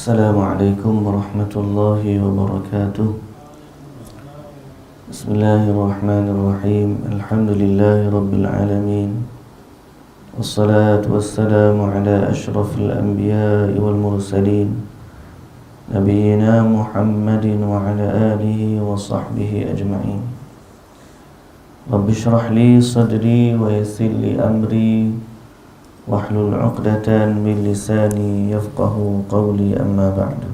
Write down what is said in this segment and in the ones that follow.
Assalamualaikum warahmatullahi wabarakatuh. Bismillahirrahmanirrahim. Alhamdulillahi rabbil alamin. Wassalatu wassalamu ala ashrafil anbiya'i wal mursalin, nabiyyina Muhammadin wa ala alihi wa sahbihi ajma'in. Rabbi shrah li sadri wa yassir li amri wahlul 'uqdatan min lisani yafqahu qawli, amma ba'du.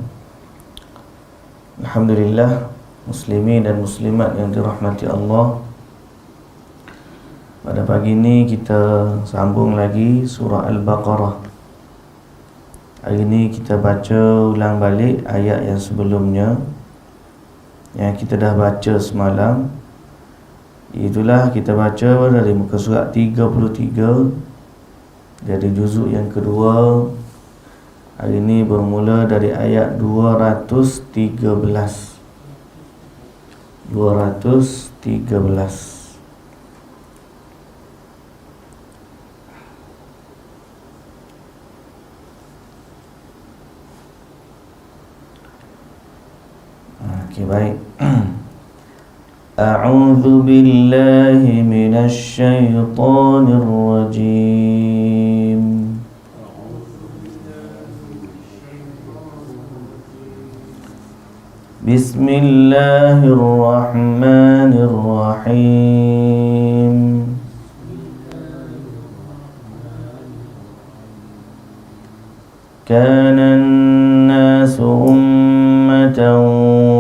Alhamdulillah, muslimin dan muslimat yang dirahmati Allah. Pada pagi ini kita sambung lagi surah Al-Baqarah. Hari ini kita baca ulang balik ayat yang sebelumnya yang kita dah baca semalam. Itulah kita baca dari muka surat 33 dari juzuk yang kedua. Hari ini bermula dari ayat 213. Okey, baik. A'udzu billahi minasy syaithanir rajim. Bismillahirrahmanirrahim. Kana an-nasu ummatan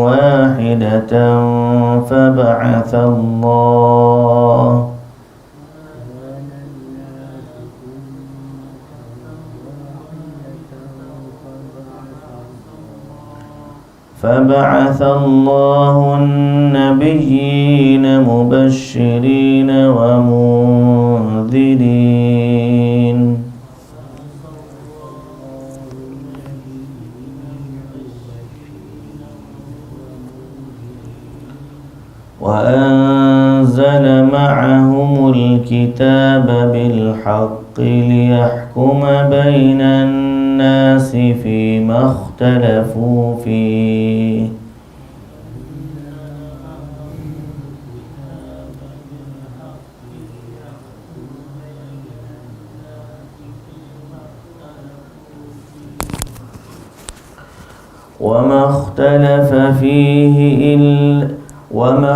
wahidatan fab'atha Allah فبعث الله النبيين مبشرين ومنذرين وأنزل معهم الكتاب بالحق ليحكم بين الناس فيما اختلفوا فيه وما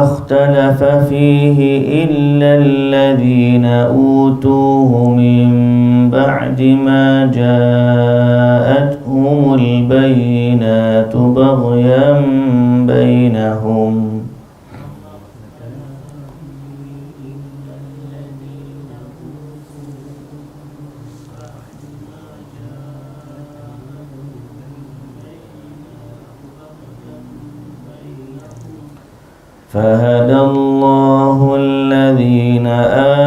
اختلف فيه إلا الذين أوتوه من بعد ما جاءتهم البينات بغيا بينهم فهدى الله الذين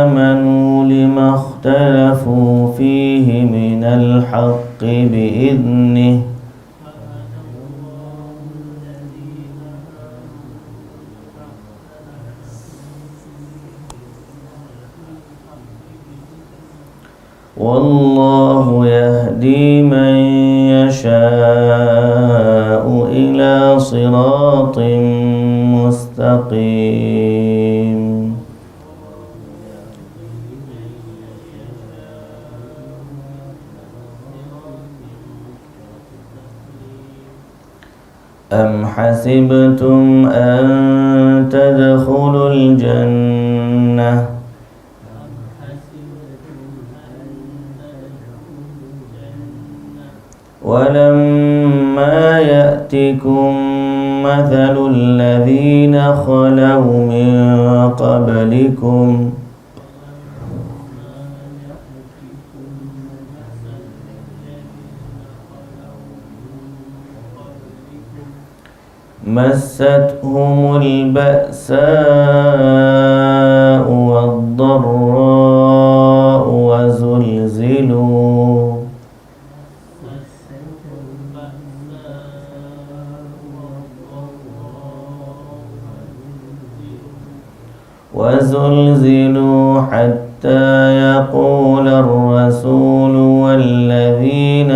آمنوا لما اختلفوا فيه من الحق بإذنه والله يهدي من يشاء إلى صراط مستقيم. أم حسبتم أن تدخلوا الجنة ولما يأتكم مثل الذين خلوا من قبلكم مستهم البأساء والضراء وزلزلوا حتى يقول الرسول والذين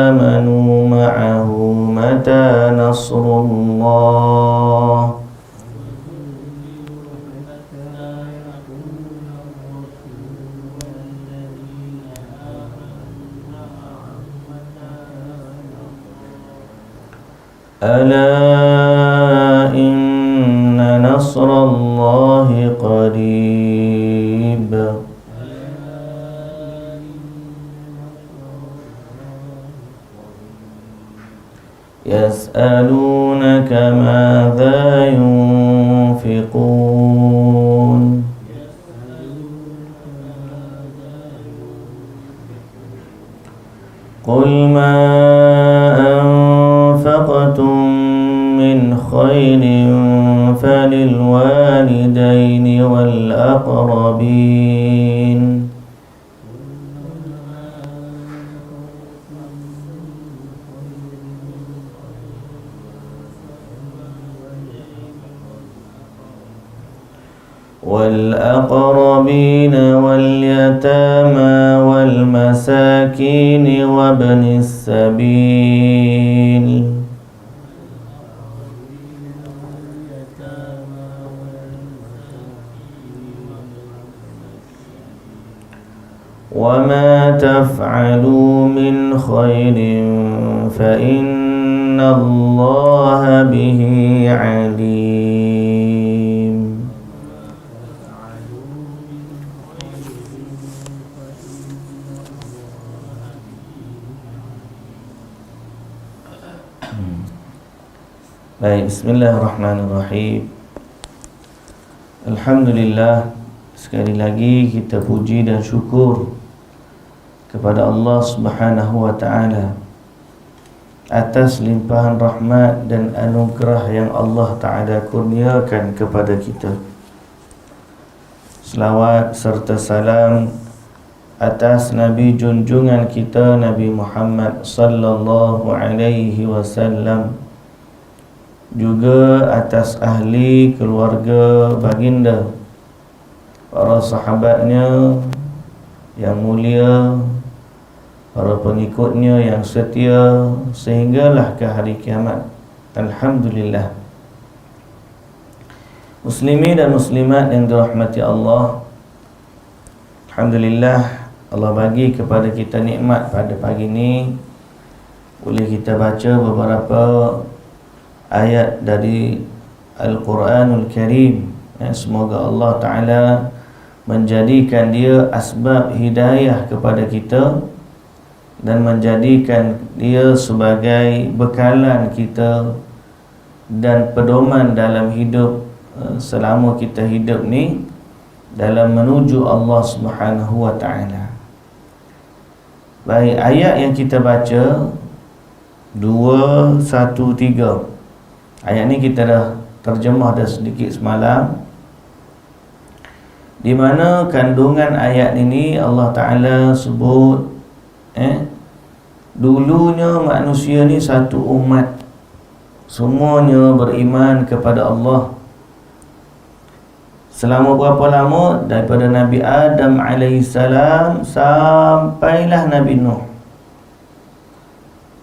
آمنوا معه متى نصر الله ألا إن نصر الله قريب يسألونك ماذا ينفقون قل ما أنفقتم من خير فللوالدين والأقربين واليتامى والمساكين وابن السبيل وما تفعلوا من خير فإن الله به عليم. Baik, bismillahirrahmanirrahim. Alhamdulillah, sekali lagi kita puji dan syukur kepada Allah Subhanahu wa taala atas limpahan rahmat dan anugerah yang Allah taala kurniakan kepada kita. Selawat serta salam atas Nabi junjungan kita Nabi Muhammad sallallahu alaihi wasallam, juga atas ahli keluarga baginda, para sahabatnya yang mulia, para pengikutnya yang setia sehinggalah ke hari kiamat. Alhamdulillah. Muslimin dan muslimat yang dirahmati Allah, alhamdulillah Allah bagi kepada kita nikmat pada pagi ini boleh kita baca beberapa ayat dari Al-Quranul Karim. Semoga Allah Ta'ala menjadikan dia asbab hidayah kepada kita dan menjadikan dia sebagai bekalan kita dan pedoman dalam hidup selama kita hidup ni dalam menuju Allah Subhanahu wa Ta'ala. Baik, ayat yang kita baca 213. Ayat ni kita dah terjemah dah sedikit semalam, di mana kandungan ayat ini Allah Ta'ala sebut dulunya manusia ni satu umat, semuanya beriman kepada Allah. Selama berapa lama? Daripada Nabi Adam alaihissalam sampailah Nabi Nuh.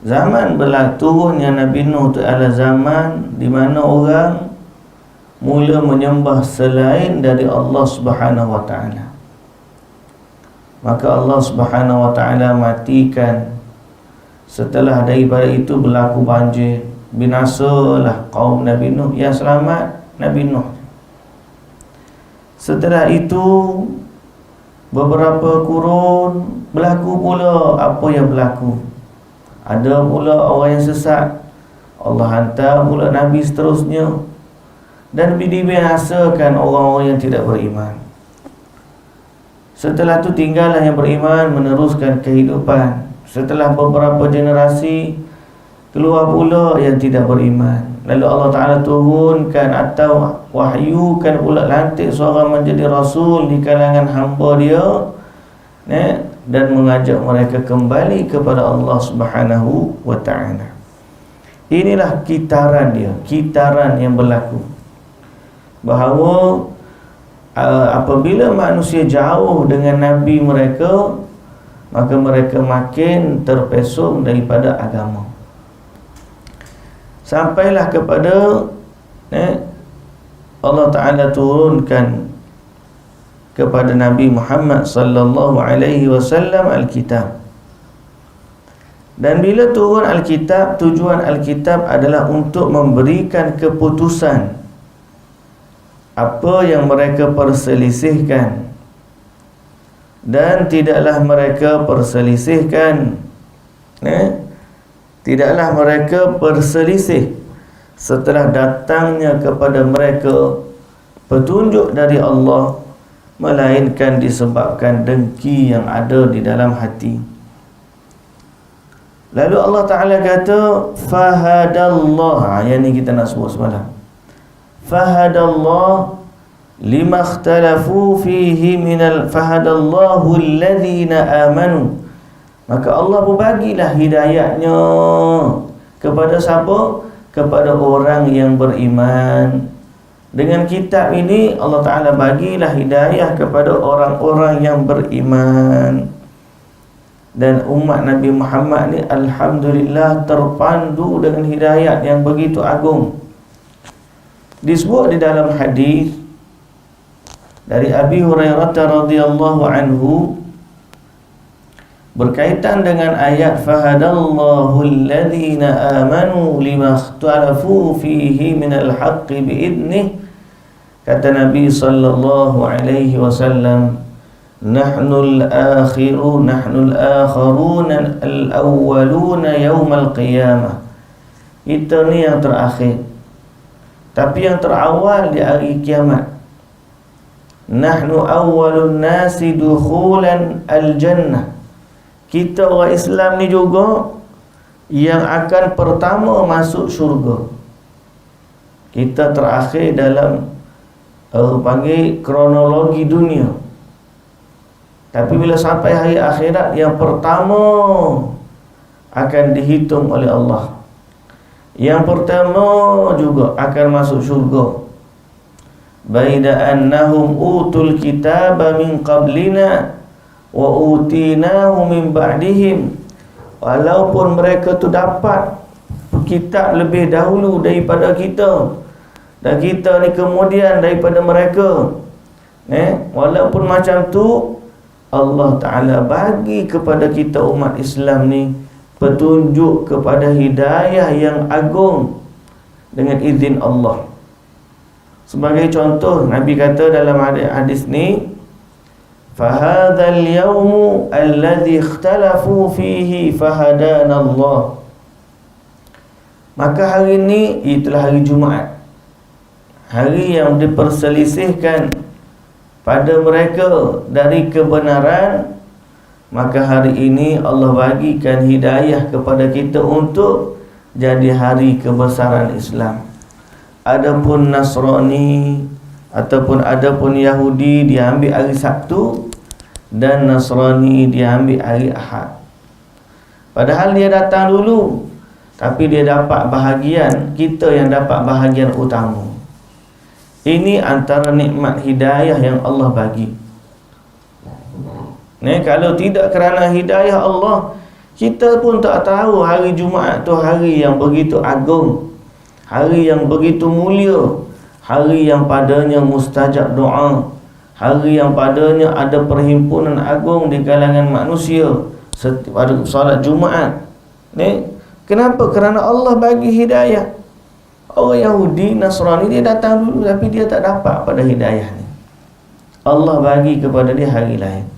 Zaman turunnya Nabi Nuh itu adalah zaman di mana orang mula menyembah selain dari Allah Subhanahu wa taala. Maka Allah Subhanahu wa taala matikan. Setelah daripada itu berlaku banjir, binasalah kaum Nabi Nuh. Yang selamat Nabi Nuh. Setelah itu beberapa kurun berlaku pula apa yang berlaku. Ada pula orang yang sesat, Allah hantar pula Nabi seterusnya, dan dibiasakan orang-orang yang tidak beriman. Setelah itu tinggallah yang beriman meneruskan kehidupan. Setelah beberapa generasi keluar pula yang tidak beriman. Lalu Allah Ta'ala turunkan atau wahyukan pula, lantik seorang menjadi rasul di kalangan hamba dia, dan mengajak mereka kembali kepada Allah Subhanahu wa ta'ala. Inilah kitaran dia, kitaran yang berlaku, bahawa apabila manusia jauh dengan Nabi mereka, maka mereka makin terpesong daripada agama. sampailah kepada Allah Ta'ala turunkan kepada Nabi Muhammad sallallahu alaihi wasallam Alkitab. Dan bila turun Alkitab, tujuan Alkitab adalah untuk memberikan keputusan apa yang mereka perselisihkan, dan tidaklah mereka perselisihkan, tidaklah mereka berselisih setelah datangnya kepada mereka petunjuk dari Allah, melainkan disebabkan dengki yang ada di dalam hati. Lalu Allah Ta'ala kata fahadallah, yang ni kita nak sebut semalam. Fahadallah lima ikhtalafu fihi minal fahadallahu alladhina amanu. Maka Allah pun bagilah hidayahnya kepada siapa? Kepada orang yang beriman. Dengan kitab ini Allah Ta'ala bagilah hidayah kepada orang-orang yang beriman. Dan umat Nabi Muhammad ni alhamdulillah terpandu dengan hidayat yang begitu agung. Disebut di dalam hadis dari Abi Hurairah radhiyallahu anhu berkaitan dengan ayat fahadallahu alladhina amanu lima ikhtalafu fihi minal haqqi biidnih. Kata Nabi sallallahu alaihi wasallam, nahnul akhirun nahnul akharuna al-awwaluna yaumal qiyamah. Kita ni yang terakhir, tapi yang terawal di hari kiamat. Nahnu awwalun nasi dukhulan al-jannah. Kita orang Islam ni juga yang akan pertama masuk syurga. Kita terakhir dalam panggil kronologi dunia. Tapi bila sampai hari akhirat, yang pertama akan dihitung oleh Allah. Yang pertama juga akan masuk syurga. Baida annahum utul kitaba min qablina wa utinahu min ba'dihim. Walaupun mereka tu dapat kitab lebih dahulu daripada kita, dan kita ni kemudian daripada mereka, walaupun macam tu, Allah Ta'ala bagi kepada kita umat Islam ni petunjuk kepada hidayah yang agung dengan izin Allah. Sebagai contoh, Nabi kata dalam hadis ni, fahadzal yawmu alladhi ikhtalafu fihi fahadana Allah. Maka hari ni itulah hari Jumaat, hari yang diperselisihkan pada mereka dari kebenaran. Maka hari ini Allah bagikan hidayah kepada kita untuk jadi hari kebesaran Islam. Adapun Nasrani adapun Yahudi dia ambil hari Sabtu, dan Nasrani dia ambil hari Ahad. Padahal dia datang dulu, tapi dia dapat bahagian, kita yang dapat bahagian utama. Ini antara nikmat hidayah yang Allah bagi. Kalau tidak kerana hidayah Allah, kita pun tak tahu hari Jumaat tu hari yang begitu agung, hari yang begitu mulia, hari yang padanya mustajab doa, hari yang padanya ada perhimpunan agung di kalangan manusia pada solat Jumaat. Kenapa? Kerana Allah bagi hidayah. Orang Yahudi, Nasrani dia datang dulu, tapi dia tak dapat pada hidayah ni. Allah bagi kepada dia hari lain.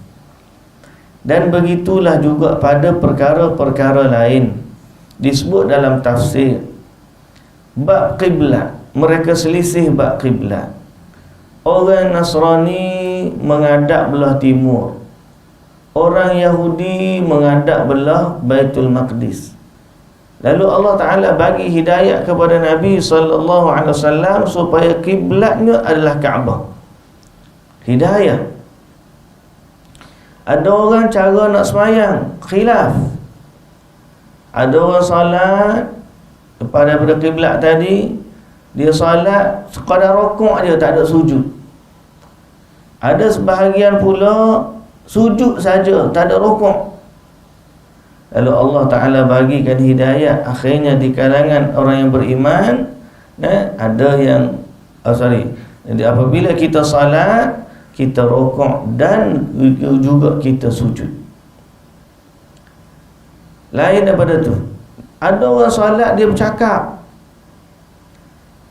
Dan begitulah juga pada perkara-perkara lain. Disebut dalam tafsir bab qiblat, mereka selisih bab qiblat. Orang Nasrani menghadap belah timur, orang Yahudi menghadap belah Baitul Maqdis. Lalu Allah Ta'ala bagi hidayah kepada Nabi SAW supaya kiblatnya adalah Kaabah. Hidayah. Ada orang cara nak semayang khilaf. Ada orang salat daripada kiblat tadi, dia salat sekadar rokok dia, tak ada sujud. Ada sebahagian pula sujud saja, tak ada rokok. Lalu Allah Ta'ala bagikan hidayah akhirnya di kalangan orang yang beriman. Ada yang jadi apabila kita salat, kita rukuk dan juga kita sujud. Lain daripada tu, ada orang salat dia bercakap,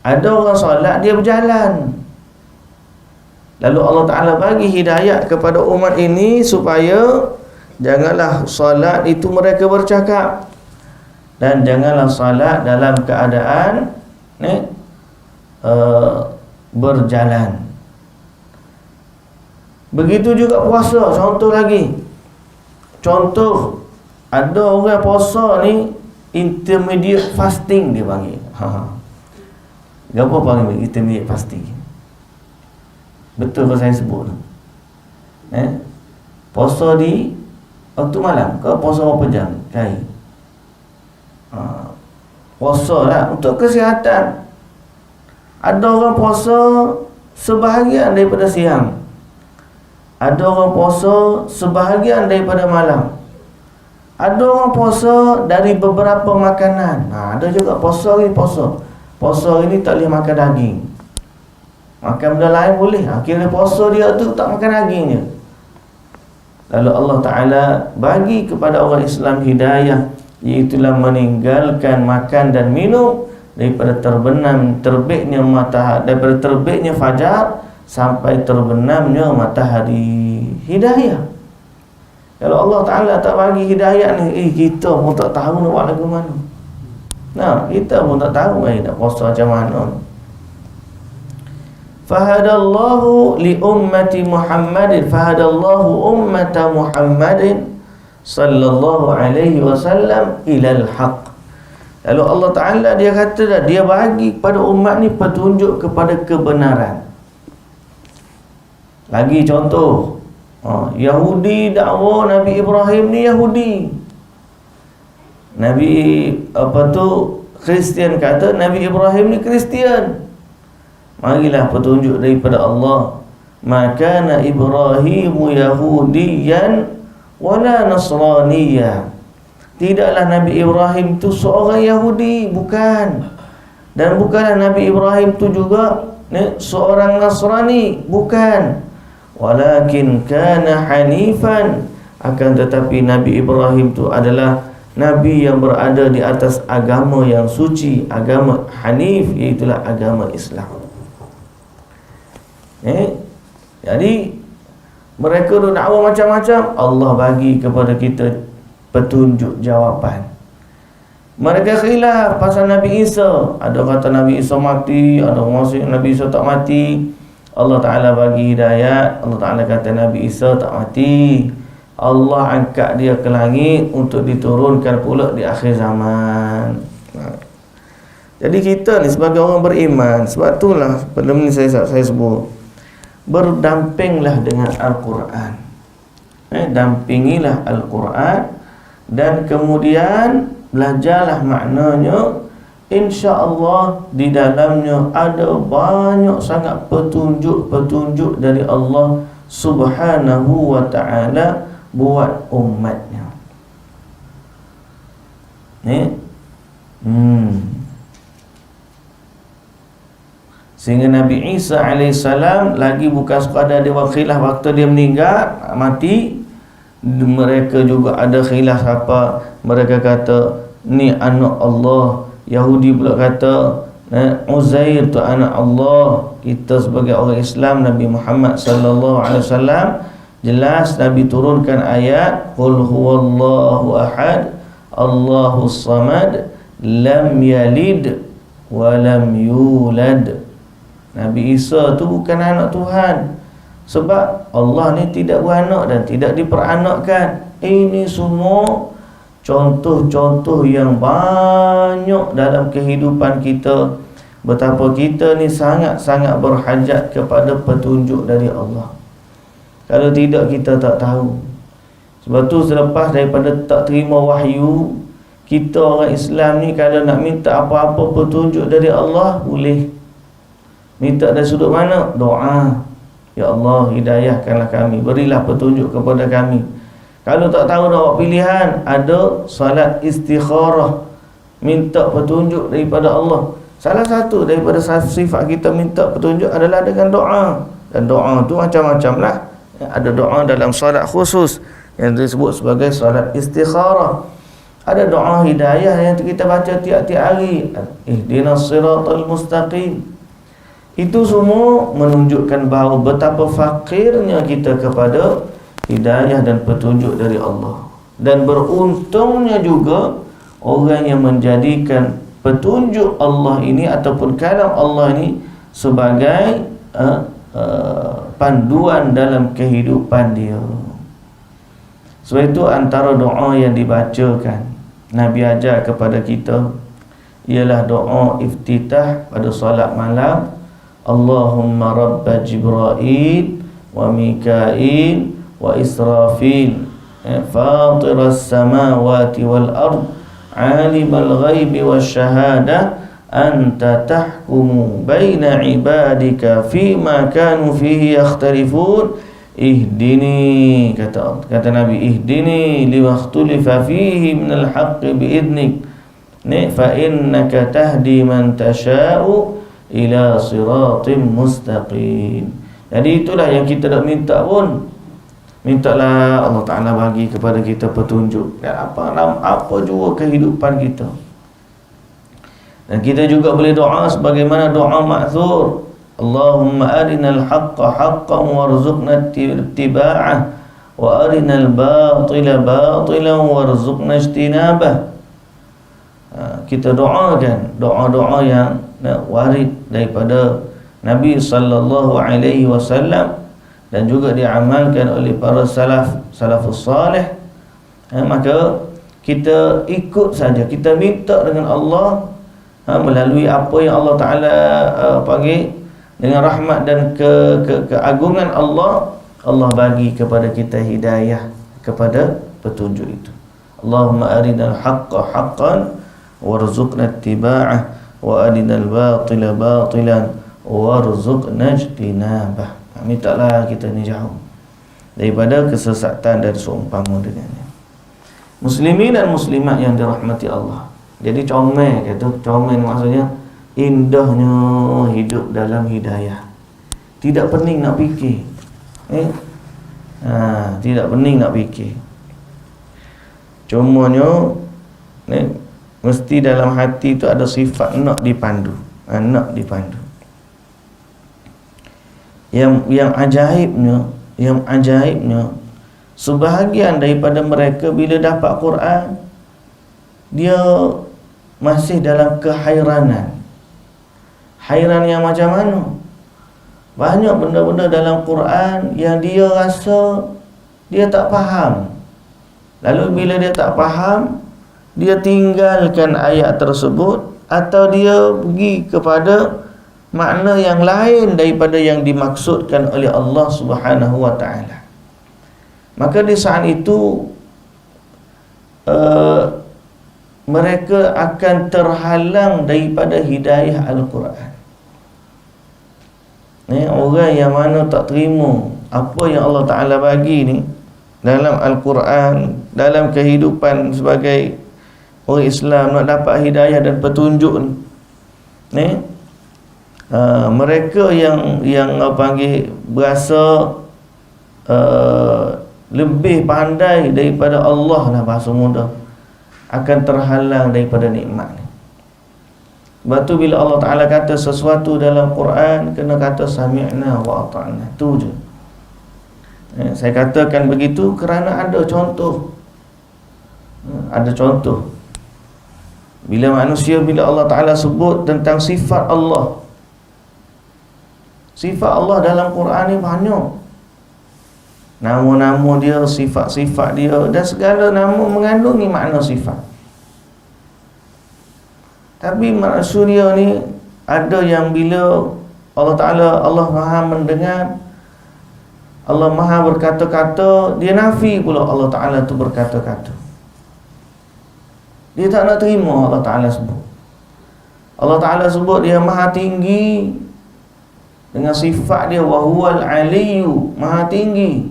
ada orang salat dia berjalan. Lalu Allah Ta'ala bagi hidayah kepada umat ini supaya janganlah salat itu mereka bercakap, dan janganlah salat dalam keadaan berjalan. Begitu juga puasa. Contoh lagi, contoh ada orang puasa ni intermediate fasting dia panggil. Apa panggil intermediate fasting? Betul ke saya sebut? Puasa di waktu malam ke puasa berapa jam? Puasa lah untuk kesihatan. Ada orang puasa sebahagian daripada siang, ada orang puasa sebahagian daripada malam, ada orang puasa dari beberapa makanan. Ada juga puasa ni puasa ini tak boleh makan daging, makan benda lain boleh. Akhirnya puasa dia tu tak makan daging je. Lalu Allah Ta'ala bagi kepada orang Islam hidayah, iaitulah meninggalkan makan dan minum daripada terbitnya matahari, daripada terbitnya fajar sampai terbenamnya matahari. Hidayah. Kalau Allah Ta'ala tak bagi hidayah ni, kita pun tak tahu nak buat lagu mana. Kita pun tak tahu nak puasa macam mana. Fahadallahu li ummati Muhammadin, fahadallahu ummata Muhammadin sallallahu alaihi wasallam ilal haq. Lalu Allah Ta'ala dia kata dah, dia bagi kepada umat ni petunjuk kepada kebenaran. Lagi contoh, Yahudi dakwa Nabi Ibrahim ni Yahudi. Kristian kata Nabi Ibrahim ni Kristian. Marilah petunjuk daripada Allah. Makana Ibrahimu Yahudiyan wala Nasraniyya. Tidaklah Nabi Ibrahim tu seorang Yahudi, bukan. Dan bukanlah Nabi Ibrahim tu juga seorang Nasrani, bukan. Walakin kana hanifan, akan tetapi Nabi Ibrahim tu adalah Nabi yang berada di atas agama yang suci, agama Hanif, iaitulah agama Islam. Jadi mereka tu dakwa macam-macam, Allah bagi kepada kita petunjuk jawapan. Mereka khilaf pasal Nabi Isa. Ada kata Nabi Isa mati, ada maksud Nabi Isa tak mati. Allah Ta'ala bagi hidayat. Allah Ta'ala kata Nabi Isa tak mati, Allah angkat dia ke langit untuk diturunkan pula di akhir zaman. Jadi kita ni sebagai orang beriman, sebab itulah sebelum ni saya sebut, berdampinglah dengan Al-Quran. Dampingilah Al-Quran, dan kemudian belajarlah maknanya. InsyaAllah di dalamnya ada banyak sangat petunjuk-petunjuk dari Allah Subhanahu wa ta'ala buat umatnya. Sehingga Nabi Isa AS lagi bukan sekadar dia khilaf waktu dia meninggal, mati. Mereka juga ada khilaf apa. Mereka kata ni anak Allah. Yahudi pula kata Uzair tu anak Allah. Kita sebagai orang Islam, Nabi Muhammad sallallahu alaihi wasallam, jelas Nabi turunkan ayat qul huwallahu ahad Allahus samad lam yalid wa lam yulad. Nabi Isa tu bukan anak Tuhan, sebab Allah ni tidak beranak dan tidak diperanakkan. Ini semua contoh-contoh yang banyak dalam kehidupan kita, betapa kita ni sangat-sangat berhajat kepada petunjuk dari Allah. Kalau tidak, kita tak tahu. Sebab tu selepas daripada tak terima wahyu, kita orang Islam ni kalau nak minta apa-apa petunjuk dari Allah, boleh. Minta dari sudut mana? Doa. Ya Allah, hidayahkanlah kami, berilah petunjuk kepada kami. Kalau tak tahu nak buat pilihan, ada solat istikharah, minta petunjuk daripada Allah. Salah satu daripada sifat kita minta petunjuk adalah dengan doa. Dan doa tu macam-macam lah. Ada doa dalam solat khusus yang disebut sebagai solat istikharah. Ada doa hidayah yang kita baca tiap-tiap hari, ihdinas siratal mustaqim. Itu semua menunjukkan bahawa betapa fakirnya kita kepada hidayah dan petunjuk dari Allah. Dan beruntungnya juga orang yang menjadikan petunjuk Allah ini ataupun kalam Allah ini sebagai panduan dalam kehidupan dia. Sebab itu antara doa yang dibacakan, Nabi ajar kepada kita, ialah doa iftitah pada solat malam. Allahumma rabba Jibril wa Mikail wa Israfil fatiras samawati wal ard alimal ghaibi wasyahadah anta tahkumu baina ibadika fima kanu fihi yakhtalifun ihdini, kata Nabi, ihdini limaktulifa fihi minal haqqi biidnik fa innaka tahdi man tasha'u ila siratim mustaqim. Jadi itulah yang kita nak minta pun. Mintalah Allah Ta'ala bagi kepada kita petunjuk dan apa jua kehidupan kita. Dan kita juga boleh doa sebagaimana doa ma'thur, Allahumma arinal haqqa haqqan warzuqna ittiba'ah wa arinal batila batilan warzuqna ijtinabah. Kita doakan doa-doa yang warid daripada Nabi sallallahu alaihi wasallam dan juga diamalkan oleh para salafus salih. Maka kita ikut saja, kita minta dengan Allah melalui apa yang Allah Ta'ala panggil dengan rahmat dan keagungan Allah. Allah bagi kepada kita hidayah kepada petunjuk itu. Allahumma arinal haqqa haqqan warzuqna ittiba'ah wa arinal batila batilan warzuqna ijtinabah. Mintalah kita ni jauh daripada kesesatan dan seumpama dengannya. Muslimin dan muslimat yang dirahmati Allah. Jadi comel, kata comel maksudnya indahnya hidup dalam hidayah. Tidak pening nak fikir. Tidak pening nak fikir. Cumanya mesti dalam hati tu ada sifat nak dipandu. Nak dipandu. Yang ajaibnya sebahagian daripada mereka bila dapat Quran, dia masih dalam kehairanan. Hairan yang macam mana? Banyak benda-benda dalam Quran yang dia rasa dia tak faham. Lalu bila dia tak faham, dia tinggalkan ayat tersebut atau dia pergi kepada makna yang lain daripada yang dimaksudkan oleh Allah Subhanahu wa ta'ala. Maka di saat itu mereka akan terhalang daripada hidayah Al-Quran. Orang yang mana tak terima apa yang Allah Ta'ala bagi ni dalam Al-Quran, dalam kehidupan sebagai orang Islam, nak dapat hidayah dan petunjuk ni, mereka yang panggil berasa lebih pandai daripada Allah lah, bahasa mudah, akan terhalang daripada nikmat ni. Sebab tu bila Allah Ta'ala kata sesuatu dalam Quran, kena kata sami'na wa ata'na, tu je. Saya katakan begitu kerana ada contoh. Ada contoh. Bila manusia, bila Allah Ta'ala sebut tentang sifat Allah, sifat Allah dalam Quran ni banyak. Nama-nama dia, sifat-sifat dia, dan segala nama mengandungi makna sifat. Tapi manusia ni ada yang bila Allah Ta'ala, Allah Maha mendengar, Allah Maha berkata-kata, dia nafi pula Allah Ta'ala tu berkata-kata. Dia tak nak terima Allah Ta'ala sebut. Allah Ta'ala sebut dia Maha tinggi dengan sifat dia, wa huwal aliyyu, Maha tinggi.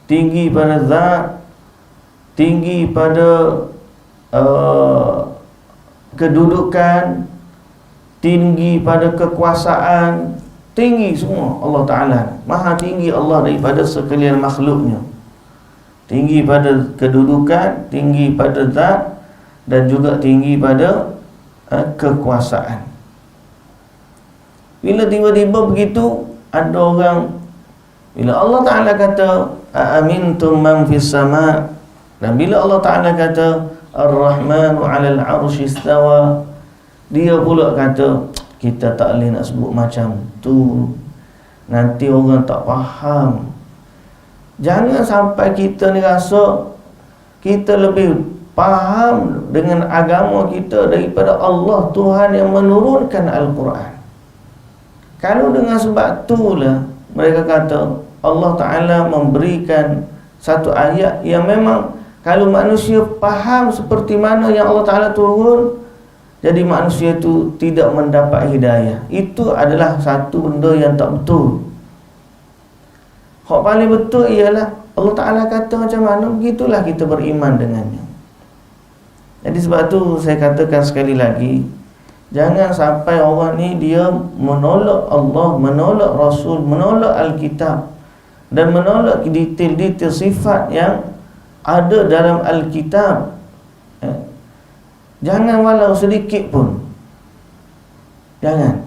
tinggi pada zat, tinggi pada kedudukan, tinggi pada kekuasaan, tinggi semua Allah Ta'ala. Maha tinggi Allah daripada sekalian makhluknya. Tinggi pada kedudukan, tinggi pada zat, dan juga tinggi pada kekuasaan. Bila tiba-tiba begitu, ada orang, bila Allah Ta'ala kata aamintum man fis sama', dan bila Allah Ta'ala kata Ar-Rahmanu 'alal 'arsy istawa, dia pula kata kita tak boleh nak sebut macam tu, nanti orang tak faham. Jangan sampai kita ni rasa kita lebih faham dengan agama kita daripada Allah, Tuhan yang menurunkan Al-Quran. Kalau dengan sebab itulah mereka kata Allah Ta'ala memberikan satu ayat yang memang kalau manusia faham seperti mana yang Allah Ta'ala turun, jadi manusia itu tidak mendapat hidayah. Itu adalah satu benda yang tak betul. Hak paling betul ialah Allah Ta'ala kata macam mana, begitulah kita beriman dengannya. Jadi sebab tu saya katakan sekali lagi, jangan sampai orang ni dia menolak Allah, menolak Rasul, menolak Alkitab, dan menolak detail-detail sifat yang ada dalam Alkitab. Jangan walau sedikit pun. Jangan.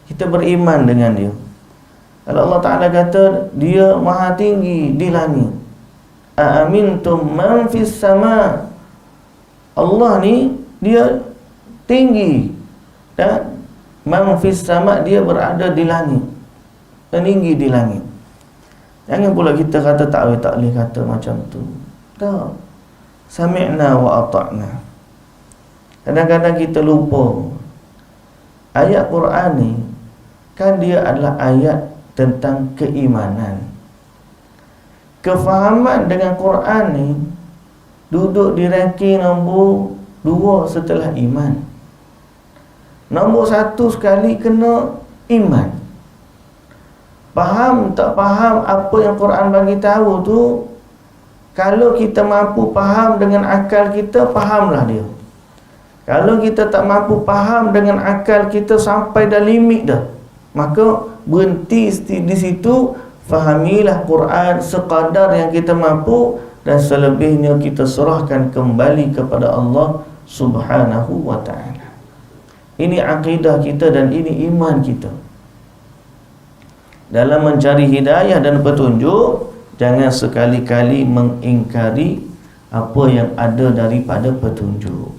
Kita beriman dengan dia. Kalau Allah Ta'ala kata dia maha tinggi di langit, aamintum man fis sama', Allah ni dia tinggi, dan man fis sama', dia berada di langit, tinggi di langit. Jangan pula kita kata tak boleh kata macam tu. Tak. Sami'na wa ata'na. Kadang-kadang kita lupa ayat Quran ni kan dia adalah ayat tentang keimanan. Kefahaman dengan Quran ni duduk di ranking nombor 2 setelah iman. Nombor 1 sekali kena iman. Faham tak faham apa yang Quran bagi tahu tu, kalau kita mampu faham dengan akal kita, fahamlah dia. Kalau kita tak mampu faham dengan akal kita sampai dah limit dah, maka berhenti di situ. Fahamilah Quran sekadar yang kita mampu, dan selebihnya kita serahkan kembali kepada Allah Subhanahu wa ta'ala. Ini akidah kita dan ini iman kita. Dalam mencari hidayah dan petunjuk, jangan sekali-kali mengingkari apa yang ada daripada petunjuk.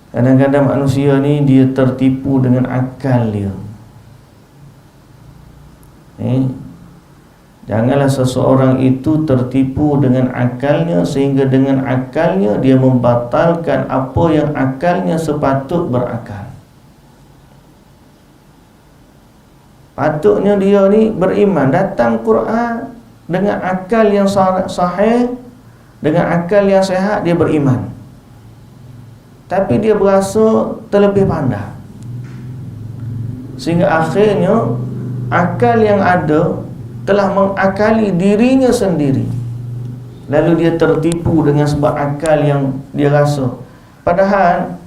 Kadang-kadang manusia ni dia tertipu dengan akal dia. Janganlah seseorang itu tertipu dengan akalnya, sehingga dengan akalnya dia membatalkan apa yang akalnya sepatut berakal. Patutnya dia ni beriman, datang Quran dengan akal yang sahih, dengan akal yang sehat, dia beriman. Tapi dia berasa terlebih pandai, sehingga akhirnya akal yang ada telah mengakali dirinya sendiri. Lalu dia tertipu dengan sebab akal yang dia rasa. Padahal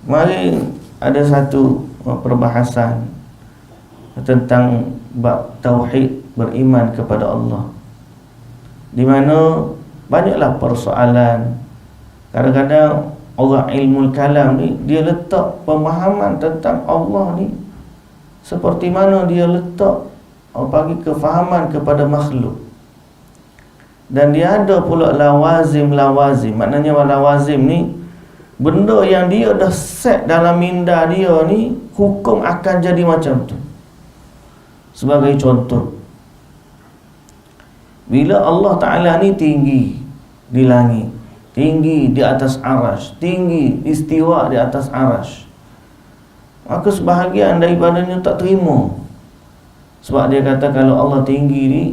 mari ada satu perbahasan tentang bab tauhid, beriman kepada Allah, di mana banyaklah persoalan. Kadang-kadang orang ilmu kalam ni dia letak pemahaman tentang Allah ni seperti mana dia letak bagi kefahaman kepada makhluk. Dan dia ada pula lawazim. Maknanya lawazim ni benda yang dia dah set dalam minda dia ni, hukum akan jadi macam tu. Sebagai contoh, bila Allah Ta'ala ni tinggi di langit, tinggi di atas arash, tinggi istiwa di atas arash, maka sebahagian daripadanya tak terima. Sebab dia kata kalau Allah tinggi ni,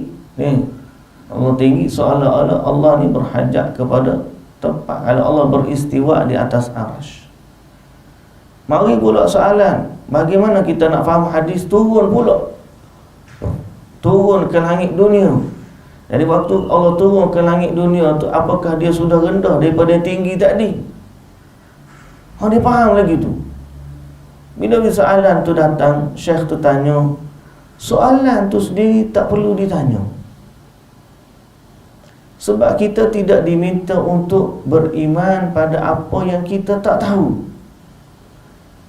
Allah tinggi seolah-olah Allah ni berhajat kepada tempat. Kalau Allah beristiwa di atas arash, Mari pula soalan, bagaimana kita nak faham hadis turun pula? Turun ke langit dunia. Jadi waktu Allah turun ke langit dunia tu, apakah dia sudah rendah daripada tinggi tadi? Dia faham lagi tu. Bila soalan tu datang, Syekh tu tanya, soalan tu sendiri tak perlu ditanya. Sebab kita tidak diminta untuk beriman pada apa yang kita tak tahu.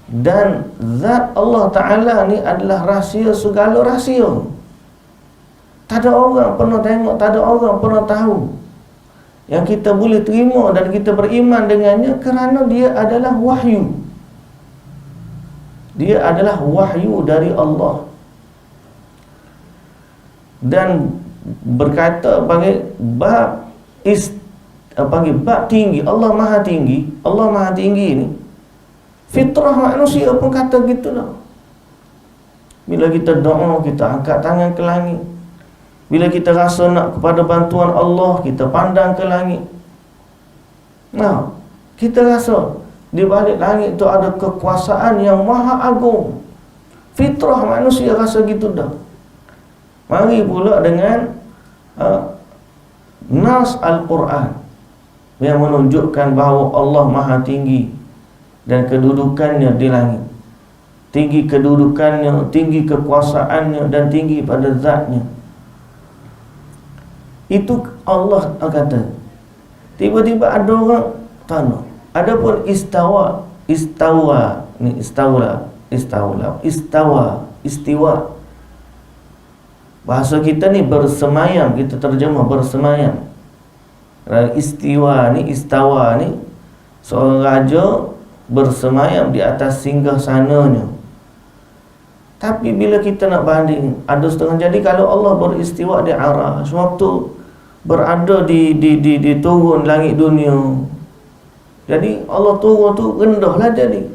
Dan zat Allah Ta'ala ni adalah rahsia segala rahsia. Tak ada orang pernah tengok, tak ada orang pernah tahu. Yang kita boleh terima dan kita beriman dengannya kerana dia adalah wahyu. Dia adalah wahyu dari Allah. Dan berkata bagi bab bab tinggi, Allah Maha Tinggi. Allah Maha Tinggi ni fitrah manusia pun kata gitu lah. Bila kita doa, kita angkat tangan ke langit. Bila kita rasa nak kepada bantuan Allah, kita pandang ke langit. Nah, kita rasa di balik langit tu ada kekuasaan yang maha agung. Fitrah manusia rasa gitu dah. Mari pula dengan nas Al-Quran yang menunjukkan bahawa Allah Maha Tinggi dan kedudukannya di langit. Tinggi kedudukannya, tinggi kekuasaannya dan tinggi pada zatnya. Itu Allah kata. Tiba-tiba ada orang tanya, adapun istawa ni istiwa. Bahasa kita ni bersemayam, kita terjemah bersemayam. Istawa ni seorang raja bersemayam di atas singgah sananya. Tapi bila kita nak banding, ada setengah jadi kalau Allah beristiwa di Arasy, waktu berada di turun langit dunia. Jadi Allah turun tu rendahlah jadi.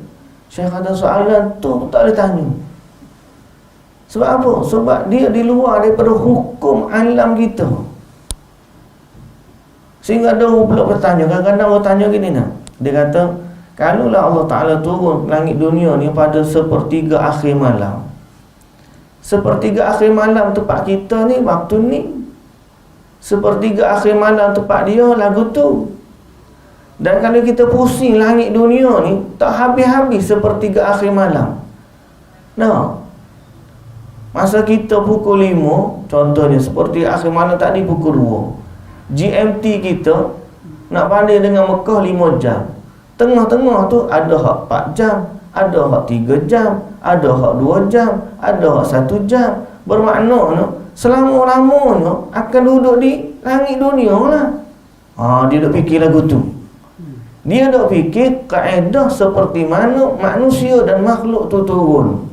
Syekh kata soalan tu tak boleh tanya. Sebab apa? Sebab dia di luar daripada hukum alam kita. Sehingga ada orang pula bertanya, kadang-kadang orang tanya gini nak. Dia kata, kalaulah Allah Ta'ala turun langit dunia ni pada sepertiga akhir malam. Sepertiga akhir malam tempat kita ni, waktu ni. Sepertiga akhir malam tempat dia, lagu tu. Dan kalau kita pusing langit dunia ni, tak habis-habis sepertiga akhir malam. Nah, masa kita pukul 5, contohnya seperti akhir malam tadi pukul 2, GMT kita nak banding dengan Mekah 5 jam. Tengah-tengah tu ada hak 4 jam, ada hak 3 jam, ada hak 2 jam, ada hak 1 jam. Bermakna selama-lamanya akan duduk di langit dunia lah. Dia duk fikir lagu tu. Dia duk fikir kaedah seperti mana manusia dan makhluk tu turun.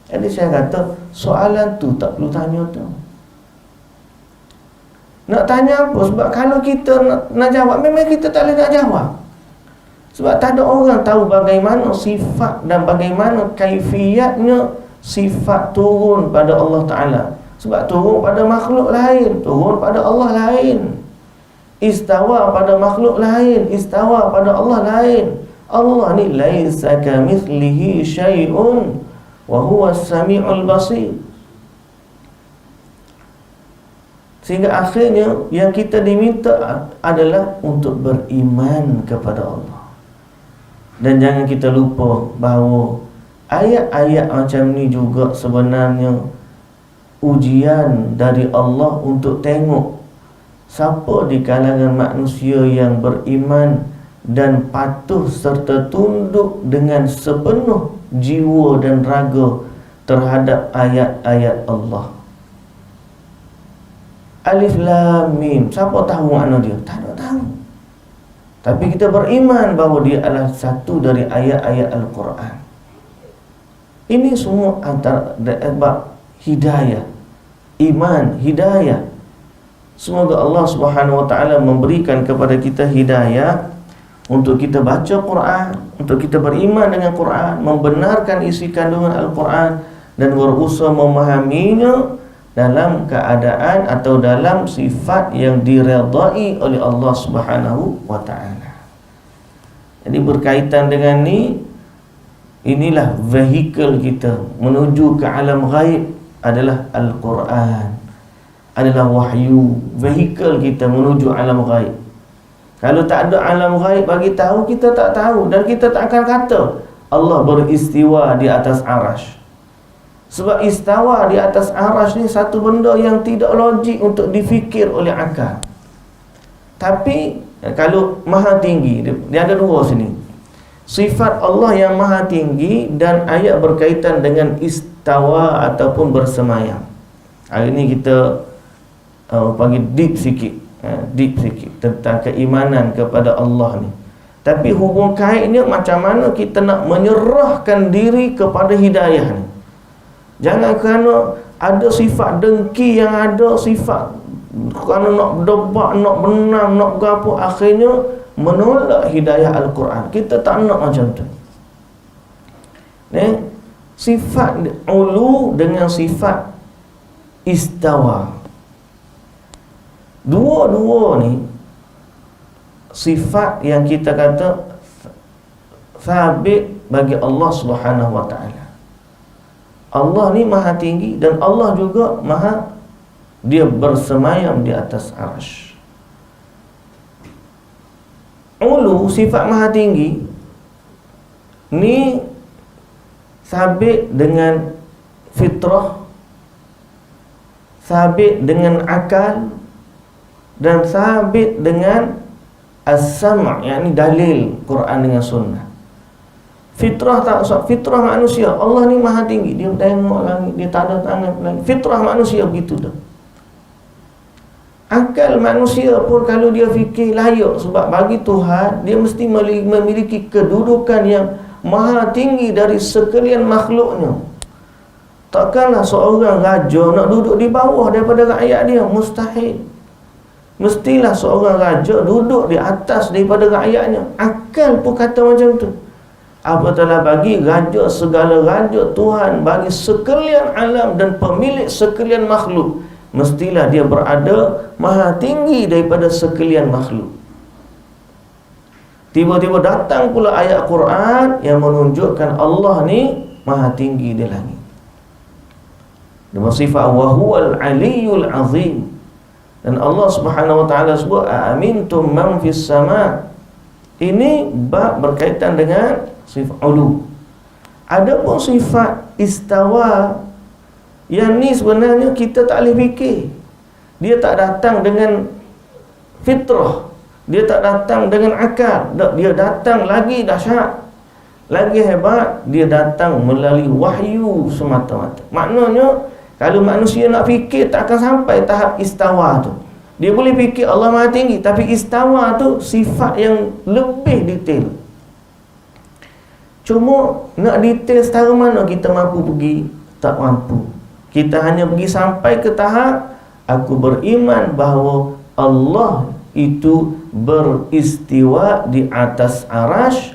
Jadi saya kata soalan tu tak perlu tanya tu. Nak tanya apa? Sebab kalau kita nak jawab, memang kita tak boleh nak jawab. Sebab tak ada orang tahu bagaimana sifat dan bagaimana kaifiatnya sifat turun pada Allah Ta'ala. Sebab turun pada makhluk lain, turun pada Allah lain. Istawa pada makhluk lain, istawa pada Allah lain. Allah ni laisa kamitslihi syai'un wa huwa as-sami'ul basir. Sehingga akhirnya yang kita diminta adalah untuk beriman kepada Allah. Dan jangan kita lupa bahawa ayat-ayat macam ni juga sebenarnya ujian dari Allah untuk tengok siapa di kalangan manusia yang beriman dan patuh serta tunduk dengan sepenuh jiwa dan raga terhadap ayat-ayat Allah. Alif Lam Mim, siapa tahu makna dia? Tak ada tahu. Tapi kita beriman bahawa dia adalah satu dari ayat-ayat Al-Quran. Ini semua antara bab hidayah, iman, hidayah. Semoga Allah Subhanahu wa ta'ala memberikan kepada kita hidayah untuk kita baca Quran, untuk kita beriman dengan Quran, membenarkan isi kandungan Al-Quran dan berusaha memahaminya dalam keadaan atau dalam sifat yang diredai oleh Allah Subhanahu wa ta'ala. Jadi berkaitan dengan ni, inilah vehikel kita menuju ke alam ghaib adalah Al-Quran, adalah wahyu. Vehikel kita menuju alam ghaib. Kalau tak ada alam ghaib bagi tahu, kita tak tahu, dan kita tak akan kata Allah beristiwa di atas arash. Sebab istawa di atas arash ni satu benda yang tidak logik untuk difikir oleh akal. Tapi kalau maha tinggi, dia ada dua sini. Sifat Allah yang maha tinggi dan ayat berkaitan dengan istawa ataupun bersemayam. Hari ini kita panggil deep sikit tentang keimanan kepada Allah ni. Tapi hubung kaitnya macam mana kita nak menyerahkan diri kepada hidayah ni. Jangan kerana ada sifat dengki yang ada, sifat kerana nak berdebat, nak benam, nak berapa, akhirnya menolak hidayah Al-Quran. Kita tak nak macam tu. Sifat ulu dengan sifat istawa, dua-dua ni sifat yang kita kata sabit bagi Allah Subhanahu wa ta'ala. Allah ni maha tinggi dan Allah juga maha, dia bersemayam di atas arash. Ulu, sifat maha tinggi ni sabit dengan fitrah, sabit dengan akal, dan sabit dengan as-sam', yakni dalil Quran dengan sunnah. Fitrah tak, fitrah manusia. Allah ni maha tinggi, dia tengok langit, dia tak ada tangan lagi. Fitrah manusia begitu dah. Akal manusia pun kalau dia fikir layak, sebab bagi Tuhan dia mesti memiliki kedudukan yang maha tinggi dari sekalian makhluknya. Takkanlah seorang raja nak duduk di bawah daripada rakyat dia, mustahil. Mestilah seorang raja duduk di atas daripada rakyatnya. Akal pun kata macam tu. Apatahlah bagi raja, segala raja, Tuhan bagi sekalian alam dan pemilik sekalian makhluk, mestilah dia berada maha tinggi daripada sekalian makhluk. Tiba-tiba datang pula ayat Quran yang menunjukkan Allah ni maha tinggi di langit. Dengan sifat wa huwal aliyul azim. Dan Allah Subhanahu wa ta'ala sebut amintum man fis sama'. Ini bab berkaitan dengan sifat ulu. Adapun sifat istawa, yang ni sebenarnya kita tak boleh fikir. Dia tak datang dengan fitrah, dia tak datang dengan akal. Dia datang lagi dahsyat, lagi hebat, dia datang melalui wahyu semata-mata. Maknanya kalau manusia nak fikir tak akan sampai tahap istawa tu. Dia boleh fikir Allah maha tinggi, tapi istawa tu sifat yang lebih detail. Cuma nak detail setara mana kita mampu pergi, tak mampu. Kita hanya pergi sampai ke tahap aku beriman bahawa Allah itu beristiwa di atas arash,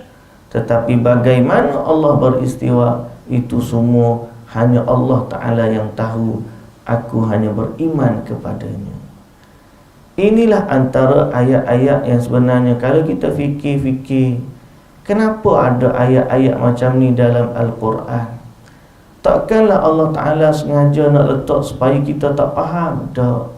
tetapi bagaimana Allah beristiwa itu semua hanya Allah Ta'ala yang tahu. Aku hanya beriman kepadanya. Inilah antara ayat-ayat yang sebenarnya kalau kita fikir-fikir, kenapa ada ayat-ayat macam ni dalam Al-Quran? Takkanlah Allah Ta'ala sengaja nak letak supaya kita tak faham. Tak.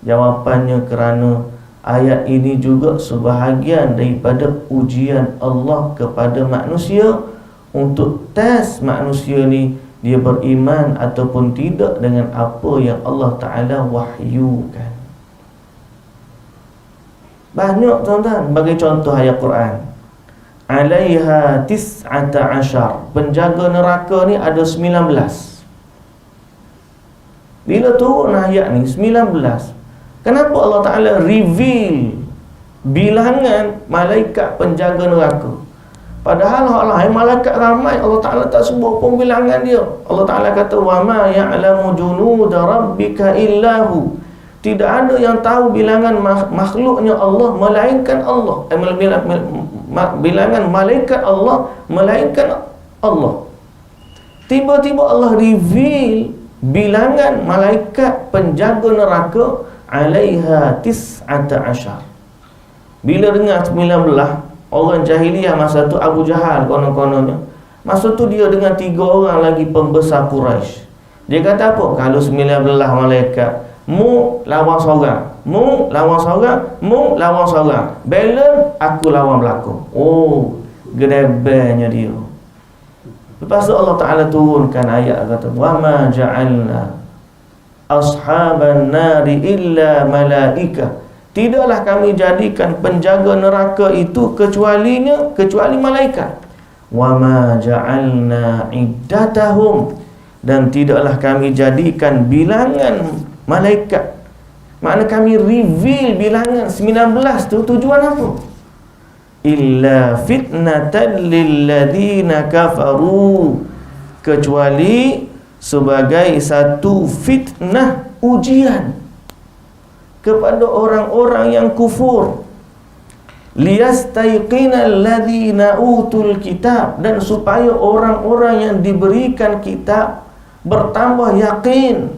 Jawapannya kerana ayat ini juga sebahagian daripada ujian Allah kepada manusia, untuk tes manusia ni dia beriman ataupun tidak dengan apa yang Allah Ta'ala wahyukan. Banyak tuan-tuan. Bagi contoh ayat Quran, alaiha tis'ata ashar, penjaga neraka ni ada 19. Bila turun ayat ni 19, kenapa Allah Ta'ala reveal bilangan malaikat penjaga neraka? Padahal malaikat ramai, Allah Ta'ala tak sebut pun bilangan dia. Allah Ta'ala kata wa ma ya'lamu junuda rabbika illahu, tidak ada yang tahu bilangan makhluknya Allah melainkan Allah. Bilangan malaikat Allah melainkan Allah. Tiba-tiba Allah reveal bilangan malaikat penjaga neraka alaiha tis'ata ashar. Bila dengar 19, orang jahiliyah masa tu, Abu Jahal konon-kononnya, Masa tu dia dengan 3 orang lagi pembesar Quraisy. Dia kata apa? Kalau 19 malaikat, mu lawan seorang, mu lawan seorang, mu lawan seorang, balance aku lawan belakang. Oh, gedebanya dia. Lepas tu Allah Ta'ala turunkan ayat kata, wa ma ja'alna ashaban nari illa malaika. Tidaklah kami jadikan penjaga neraka itu kecuali malaikat. Wa ma ja'alna iddatahum, dan tidaklah kami jadikan bilangan malaikat. Makna kami reveal bilangan 19 tu tujuan apa? Illa fitnatan lilladzina kafaru, kecuali sebagai satu fitnah, ujian kepada orang-orang yang kufur. Liyastayqina alladzina utul kitab, dan supaya orang-orang yang diberikan kitab bertambah yakin.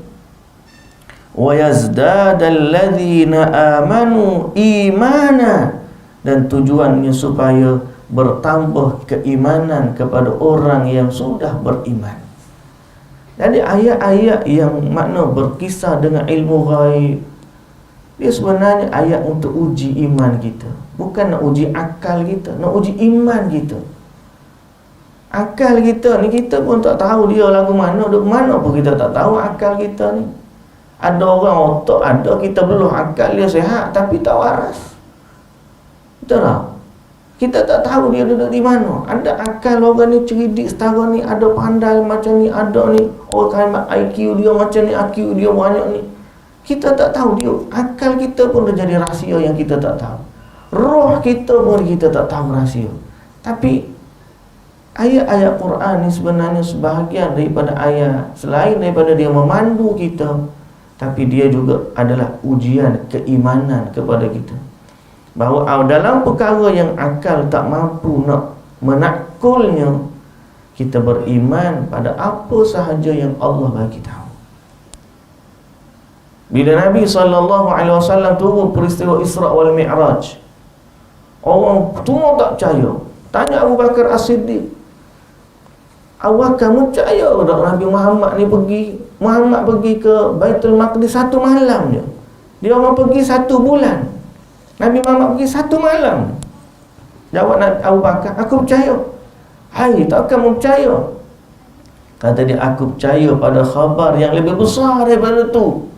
Wa yazdadal ladzina amanu imana, dan tujuannya supaya bertambah keimanan kepada orang yang sudah beriman. Jadi ayat-ayat yang makna berkisah dengan ilmu ghaib, dia sebenarnya ayat untuk uji iman kita. Bukan nak uji akal kita, nak uji iman kita. Akal kita ni, kita pun tak tahu dia lagu mana, duk mana pun kita tak tahu akal kita ni. Ada orang otak ada, kita belum akal dia sihat tapi tak waras. Betul tak? Kita tak tahu dia duduk di mana. Ada akal orang ni cerdik setara ni, ada pandai macam ni, ada ni orang IQ dia macam ni, IQ dia banyak ni. Kita tak tahu dia. Akal kita pun dah jadi rahsia yang kita tak tahu. Roh kita pun kita tak tahu rahsia. Tapi ayat-ayat Quran ni sebenarnya sebahagian daripada ayat, selain daripada dia memandu kita, tapi dia juga adalah ujian keimanan kepada kita. Bahawa dalam perkara yang akal tak mampu nak menakulnya, kita beriman pada apa sahaja yang Allah bagi tahu. Bila Nabi SAW turun peristiwa Isra' wal Mi'raj, orang semua tak percaya. Tanya Abu Bakar As-Siddiq, awak kamu percaya tak Nabi Muhammad ni pergi ke Baitul Maqdis 1 malam je? Dia orang pergi 1 bulan, Nabi Muhammad pergi 1 malam. Jawab Abu Bakar, aku percaya. Hai, tak kamu percaya? Kata dia, aku percaya pada khabar yang lebih besar daripada tu.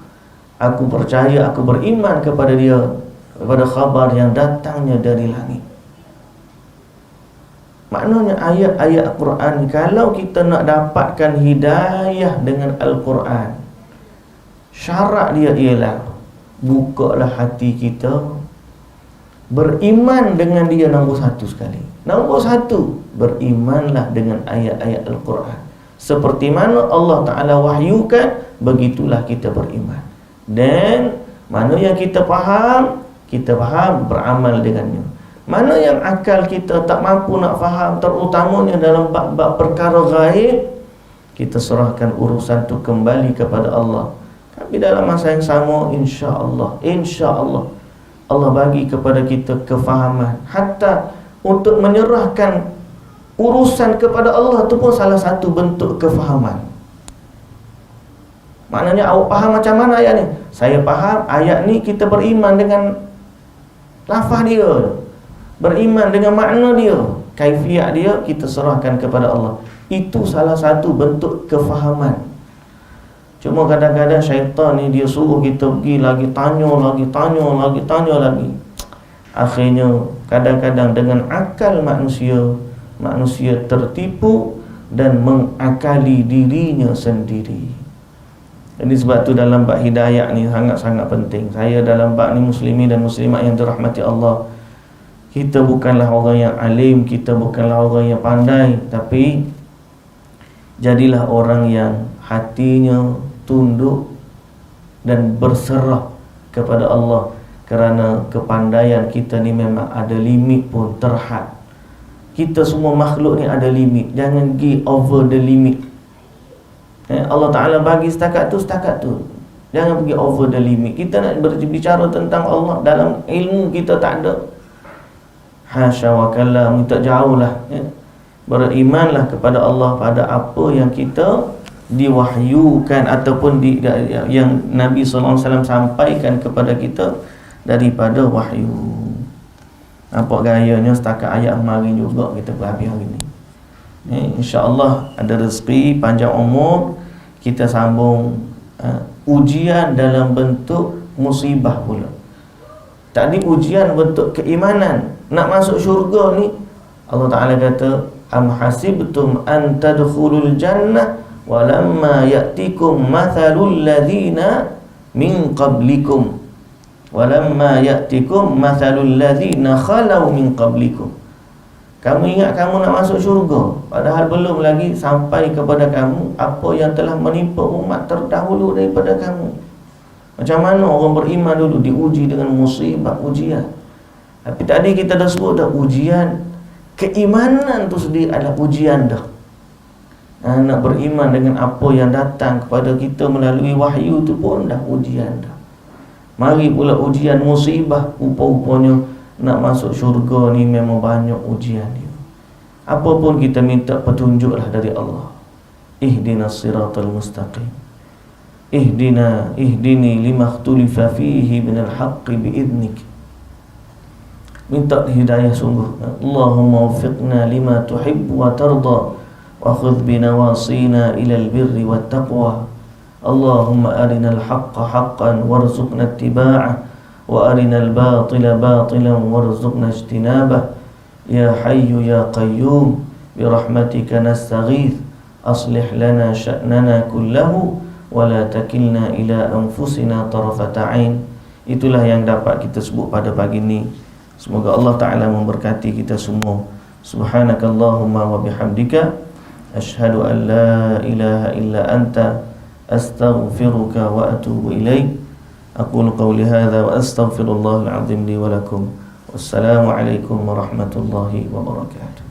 Aku percaya, aku beriman kepada dia, kepada khabar yang datangnya dari langit. Maknanya ayat-ayat Al-Quran, kalau kita nak dapatkan hidayah dengan Al-Quran, syarat dia ialah bukalah hati kita, beriman dengan dia nombor 1 sekali. Nombor 1, berimanlah dengan ayat-ayat Al-Quran. Seperti mana Allah Ta'ala wahyukan, begitulah kita beriman. Dan mana yang kita faham, beramal dengannya. Mana yang akal kita tak mampu nak faham, terutamanya dalam bab-bab perkara gaib, kita serahkan urusan tu kembali kepada Allah. Tapi dalam masa yang sama, insya-Allah Allah bagi kepada kita kefahaman. Hatta untuk menyerahkan urusan kepada Allah tu pun salah satu bentuk kefahaman. Maknanya awak faham macam mana ayat ni? Saya faham ayat ni, kita beriman dengan lafaz dia, beriman dengan makna dia, kaifiat dia kita serahkan kepada Allah. Itu salah satu bentuk kefahaman. Cuma kadang-kadang syaitan ni dia suruh kita pergi lagi tanya lagi. Akhirnya kadang-kadang dengan akal manusia tertipu dan mengakali dirinya sendiri. Ini sebab tu dalam bab hidayah ni sangat-sangat penting. Saya dalam bab ni muslimin dan muslimat yang dirahmati Allah, kita bukanlah orang yang alim, kita bukanlah orang yang pandai, tapi jadilah orang yang hatinya tunduk dan berserah kepada Allah. Kerana kepandaian kita ni memang ada limit pun, terhad. Kita semua makhluk ni ada limit. Jangan pergi over the limit. Allah Ta'ala bagi setakat tu. Jangan pergi over the limit. Kita nak berbicara tentang Allah, dalam ilmu kita tak ada. Hasya wa kalla, minta jauh lah. berimanlah kepada Allah pada apa yang kita diwahyukan ataupun yang Nabi SAW sampaikan kepada kita daripada wahyu. Nampak gayanya setakat ayat kemarin juga kita berhabis hari ni. InsyaAllah ada rezeki panjang umur, kita sambung ujian dalam bentuk musibah pula. Tadi ujian bentuk keimanan, nak masuk syurga ni Allah Ta'ala kata, am hasibtum an tadkhulul jannah walamma ya'tikum mathalul ladhina min qablikum walamma ya'tikum mathalul ladhina khalau min qablikum. Kamu ingat kamu nak masuk syurga, padahal belum lagi sampai kepada kamu apa yang telah menimpa umat terdahulu daripada kamu. Macam mana orang beriman dulu diuji dengan musibah, ujian. Tapi tadi kita dah sebut dah, ujian keimanan tu sendiri adalah ujian dah. Nak beriman dengan apa yang datang kepada kita melalui wahyu tu pun dah ujian dah. Mari pula ujian musibah, rupa-rupanya nak masuk syurga ni memang banyak ujian dia. Apa pun kita minta petunjuklah dari Allah. Ihdinas siratal mustaqim. Ihdini lima ikhtulifa fihi minal haqqi biidnik. Minta hidayah sungguh. Allahumma waffiqna lima tuhibbu wa tarda wa khudh binawasina ilal birri wat taqwa. Allahumma arinal haqqa haqqan warzuqna ittiba'ah wa arinal batila batilan warzuqna ijtinabah. Ya hayyu ya qayyum birahmatika nastaghith aslih lana sya'nana kullahu wa la takilna ila anfusina tarafata ain. Itulah yang dapat kita sebut pada pagi ini. Semoga Allah Ta'ala memberkati kita semua. Subhanakallahumma wa bihamdika asyhadu an la ilaha illa anta astaghfiruka wa atubu ilaik. Aqulu qawli hadha wa astaghfirullahal azim li wa lakum. Wassalamu alaikum warahmatullahi wabarakatuh.